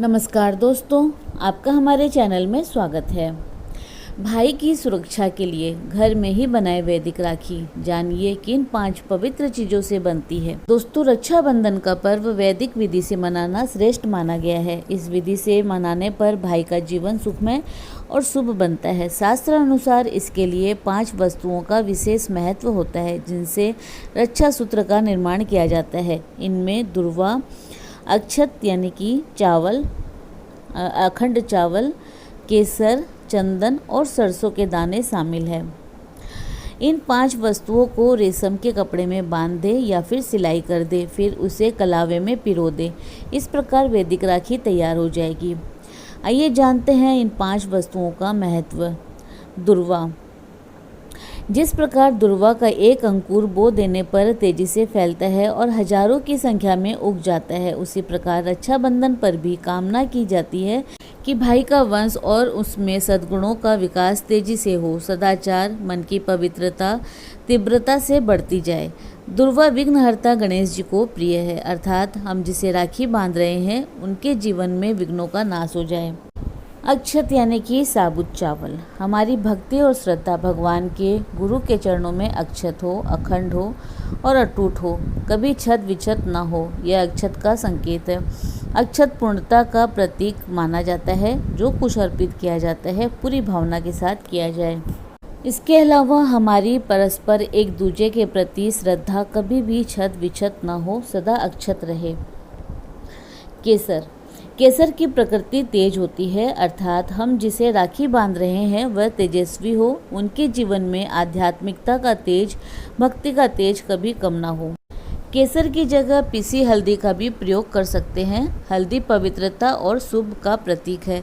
नमस्कार दोस्तों, आपका हमारे चैनल में स्वागत है। भाई की सुरक्षा के लिए घर में ही बनाए वैदिक राखी, जानिए किन 5 पवित्र चीजों से बनती है। दोस्तों, रक्षाबंधन का पर्व वैदिक विधि से मनाना श्रेष्ठ माना गया है। इस विधि से मनाने पर भाई का जीवन सुखमय और शुभ बनता है। शास्त्र अनुसार इसके लिए 5 वस्तुओं का विशेष महत्व होता है, जिनसे रक्षा सूत्र का निर्माण किया जाता है। इनमें दुर्वा, अक्षत यानी कि चावल, अखंड चावल, केसर, चंदन और सरसों के दाने शामिल हैं। इन 5 वस्तुओं को रेशम के कपड़े में बांध दे या फिर सिलाई कर दे, फिर उसे कलावे में पिरो दे। इस प्रकार वैदिक राखी तैयार हो जाएगी। आइए जानते हैं इन 5 वस्तुओं का महत्व। दुर्वा। जिस प्रकार दुर्वा का एक अंकुर बो देने पर तेजी से फैलता है और हजारों की संख्या में उग जाता है, उसी प्रकार रक्षाबंधन पर भी कामना की जाती है कि भाई का वंश और उसमें सद्गुणों का विकास तेजी से हो, सदाचार, मन की पवित्रता तीव्रता से बढ़ती जाए। दुर्वा विघ्नहर्ता गणेश जी को प्रिय है, अर्थात हम जिसे राखी बांध रहे हैं उनके जीवन में विघ्नों का नाश हो जाए। अक्षत यानी कि साबुत चावल। हमारी भक्ति और श्रद्धा भगवान के गुरु के चरणों में अक्षत हो, अखंड हो और अटूट हो, कभी छत विछत न हो, यह अक्षत का संकेत है। अक्षत पूर्णता का प्रतीक माना जाता है। जो कुछ अर्पित किया जाता है पूरी भावना के साथ किया जाए। इसके अलावा हमारी परस्पर एक दूसरे के प्रति श्रद्धा कभी भी छत विछत न हो, सदा अक्षत रहे। केसर। केसर की प्रकृति तेज होती है, अर्थात हम जिसे राखी बांध रहे हैं वह तेजस्वी हो, उनके जीवन में आध्यात्मिकता का तेज, भक्ति का तेज कभी कम ना हो। केसर की जगह पीसी हल्दी का भी प्रयोग कर सकते हैं। हल्दी पवित्रता और शुभ का प्रतीक है।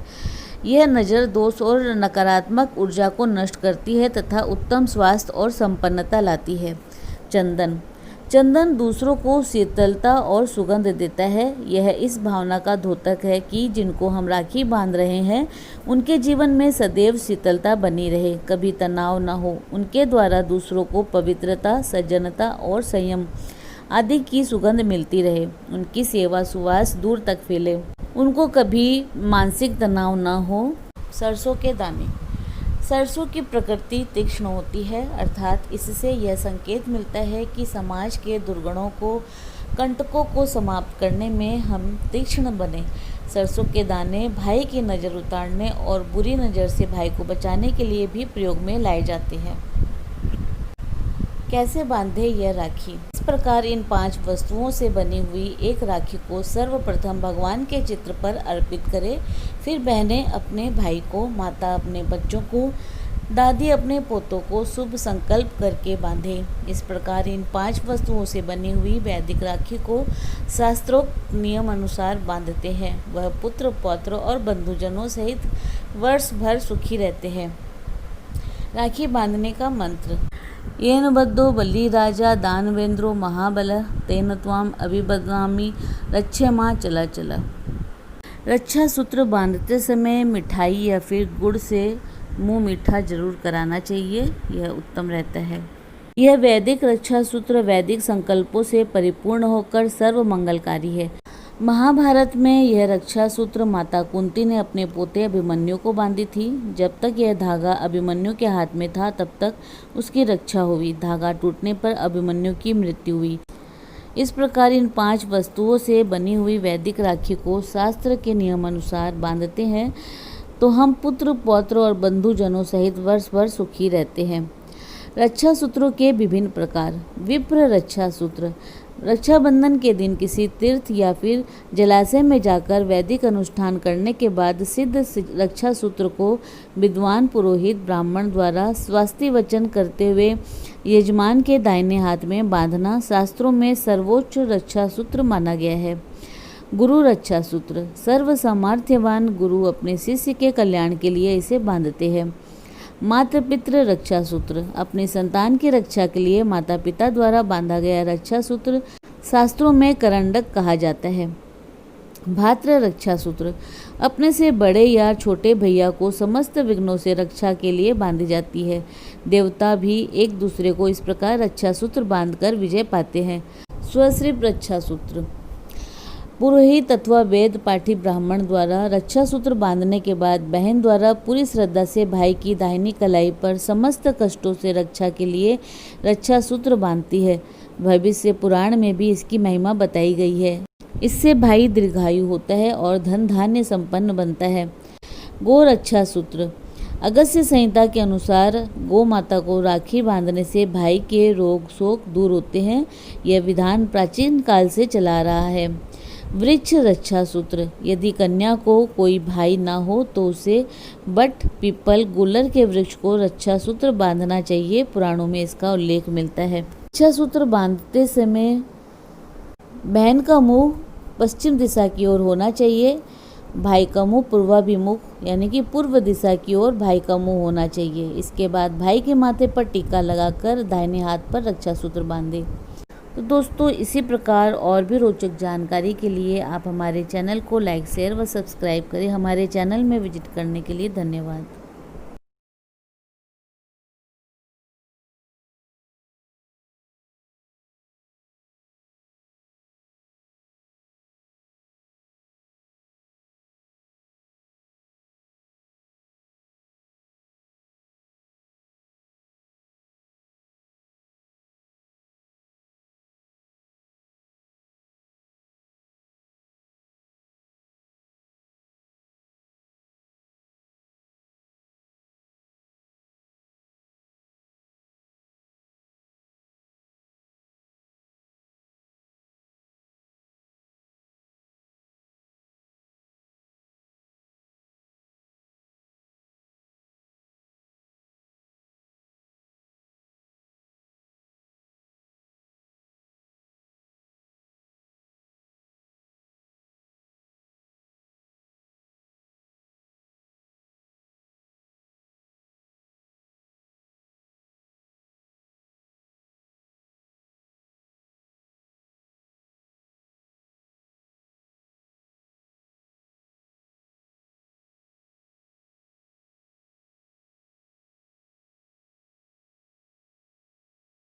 यह नज़र दोष और नकारात्मक ऊर्जा को नष्ट करती है तथा उत्तम स्वास्थ्य और संपन्नता लाती है। चंदन। चंदन दूसरों को शीतलता और सुगंध देता है। यह इस भावना का द्योतक है कि जिनको हम राखी बांध रहे हैं उनके जीवन में सदैव शीतलता बनी रहे, कभी तनाव न हो। उनके द्वारा दूसरों को पवित्रता, सज्जनता और संयम आदि की सुगंध मिलती रहे। उनकी सेवा सुवास दूर तक फैले, उनको कभी मानसिक तनाव न हो। सरसों के दाने। सरसों की प्रकृति तीक्ष्ण होती है, अर्थात इससे यह संकेत मिलता है कि समाज के दुर्गुणों को, कंटकों को समाप्त करने में हम तीक्ष्ण बने। सरसों के दाने भाई की नज़र उतारने और बुरी नज़र से भाई को बचाने के लिए भी प्रयोग में लाए जाते हैं। कैसे बांधे यह राखी? इस प्रकार इन 5 वस्तुओं से बनी हुई एक राखी को सर्वप्रथम भगवान के चित्र पर अर्पित करें, फिर बहनें अपने भाई को, माता अपने बच्चों को, दादी अपने पोतों को शुभ संकल्प करके बांधें। इस प्रकार इन 5 वस्तुओं से बनी हुई वैदिक राखी को शास्त्रोक्त नियम अनुसार बांधते हैं। वह पुत्र, पौत्र और बंधुजनों सहित वर्ष भर सुखी रहते हैं। राखी बांधने का मंत्र। येन बद्धो बलिराजा दानवेंद्रो महाबल तेन त्वाम अभिबदनामि रक्षमा चला चला। रक्षा सूत्र बांधते समय मिठाई या फिर गुड़ से मुंह मीठा जरूर कराना चाहिए, यह उत्तम रहता है। यह वैदिक रक्षा सूत्र वैदिक संकल्पों से परिपूर्ण होकर सर्व मंगलकारी है। महाभारत में यह रक्षा सूत्र माता कुंती ने अपने पोते अभिमन्यु को बांधी थी। जब तक यह धागा अभिमन्यु के हाथ में था तब तक उसकी रक्षा हुई। धागा टूटने पर अभिमन्यु की मृत्यु हुई। इस प्रकार इन 5 वस्तुओं से बनी हुई वैदिक राखी को शास्त्र के नियम अनुसार बांधते हैं तो हम पुत्र, पौत्र और बंधुजनों सहित वर्ष भर सुखी रहते हैं। रक्षा सूत्रों के विभिन्न प्रकार। विप्र रक्षा सूत्र। रक्षाबंधन के दिन किसी तीर्थ या फिर जलाशय में जाकर वैदिक अनुष्ठान करने के बाद सिद्ध रक्षा सूत्र को विद्वान पुरोहित ब्राह्मण द्वारा स्वास्ति वचन करते हुए यजमान के दाहिने हाथ में बांधना शास्त्रों में सर्वोच्च रक्षा सूत्र माना गया है। गुरु रक्षा सूत्र। सर्व सामर्थ्यवान गुरु अपने शिष्य के कल्याण के लिए इसे बांधते हैं। माता पितृ रक्षा सूत्र। अपनी संतान की रक्षा के लिए माता पिता द्वारा बांधा गया रक्षा सूत्र शास्त्रों में करंडक कहा जाता है। भातृ रक्षा सूत्र। अपने से बड़े या छोटे भैया को समस्त विघ्नों से रक्षा के लिए बांधी जाती है। देवता भी एक दूसरे को इस प्रकार रक्षा सूत्र बांधकर विजय पाते हैं। स्वश्री रक्षा सूत्र। पुरोहित अथवा वेद पाठी ब्राह्मण द्वारा रक्षा सूत्र बांधने के बाद बहन द्वारा पूरी श्रद्धा से भाई की दाहिनी कलाई पर समस्त कष्टों से रक्षा के लिए रक्षा सूत्र बांधती है। भविष्य पुराण में भी इसकी महिमा बताई गई है। इससे भाई दीर्घायु होता है और धन धान्य संपन्न बनता है। गो रक्षा सूत्र। अगस्त्य संहिता के अनुसार गौ माता को राखी बांधने से भाई के रोग शोक दूर होते हैं। यह विधान प्राचीन काल से चला रहा है। वृक्ष रक्षा सूत्र। यदि कन्या को कोई भाई ना हो तो उसे बट, पीपल, गुलर के वृक्ष को रक्षा सूत्र बांधना चाहिए। पुराणों में इसका उल्लेख मिलता है। रक्षा सूत्र बांधते समय बहन का मुंह पश्चिम दिशा की ओर होना चाहिए। भाई का मुंह पूर्वाभिमुख यानी कि पूर्व दिशा की ओर भाई का मुंह होना चाहिए। इसके बाद भाई के माथे पर टीका लगाकर दाहिने हाथ पर रक्षा सूत्र बांधें। तो दोस्तों, इसी प्रकार और भी रोचक जानकारी के लिए आप हमारे चैनल को लाइक, शेयर व सब्सक्राइब करें। हमारे चैनल में विजिट करने के लिए धन्यवाद।